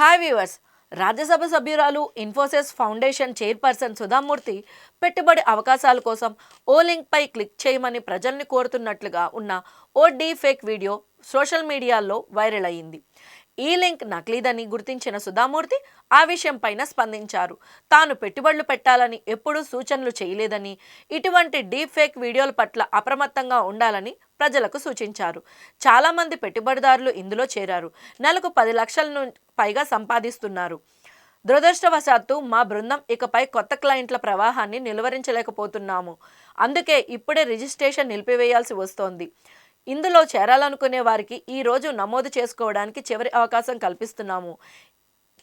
Hi viewers. Rajya Sabha సభ్యురాలు, Infosys foundation chairperson Sudha Murty పెట్టుబడి అవకాశాల కోసం ఓ లింక్పై క్లిక్ చేయమని ప్రజల్ని కోరుతున్నట్లుగా ఉన్న ఓ డీఫేక్ వీడియో సోషల్ మీడియాలో వైరల్ అయింది. ఈ లింక్ నకిలీదని గుర్తించిన సుధామూర్తి ఆ విషయంపైన స్పందించారు. తాను పెట్టుబడులు పెట్టాలని ఎప్పుడూ సూచనలు చేయలేదని, ఇటువంటి డీఫేక్ వీడియోల పట్ల అప్రమత్తంగా ఉండాలని ప్రజలకు సూచించారు. చాలామంది పెట్టుబడిదారులు ఇందులో చేరారు. నెలకు 10 లక్షల పైగా సంపాదిస్తున్నారు. దురదృష్టవశాత్తు మా బృందం ఇకపై కొత్త క్లయింట్ల ప్రవాహాన్ని నిలువరించలేకపోతున్నాము. అందుకే ఇప్పుడే రిజిస్ట్రేషన్ నిలిపివేయాల్సి వస్తోంది. ఇందులో చేరాలనుకునే వారికి ఈ రోజు నమోదు చేసుకోవడానికి చివరి అవకాశం కల్పిస్తున్నాము.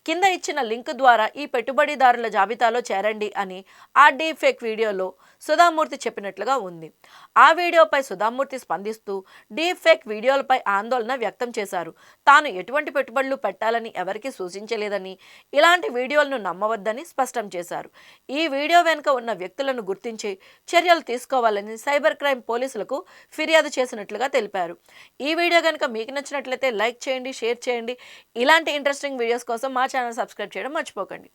కింద ఇచ్చిన లింక్ ద్వారా ఈ పెట్టుబడిదారుల జాబితాలో చేరండి అని ఆ డీఫేక్ వీడియోలో సుధామూర్తి చెప్పినట్లుగా ఉంది. ఆ వీడియోపై సుధామూర్తి స్పందిస్తూ డీఫేక్ వీడియోలపై ఆందోళన వ్యక్తం చేశారు. తాను ఎటువంటి పెట్టుబడులు పెట్టాలని ఎవరికీ సూచించలేదని, ఇలాంటి వీడియోలను నమ్మవద్దని స్పష్టం చేశారు. ఈ వీడియో వెనుక ఉన్న వ్యక్తులను గుర్తించి చర్యలు తీసుకోవాలని సైబర్ క్రైమ్ పోలీసులకు ఫిర్యాదు చేసినట్లుగా తెలిపారు. ఈ వీడియో కనుక మీకు నచ్చినట్లయితే లైక్ చేయండి, షేర్ చేయండి. ఇలాంటి ఇంట్రెస్టింగ్ వీడియోస్ కోసం మా ఛానల్ సబ్స్క్రైబ్ చేయడం మర్చిపోకండి.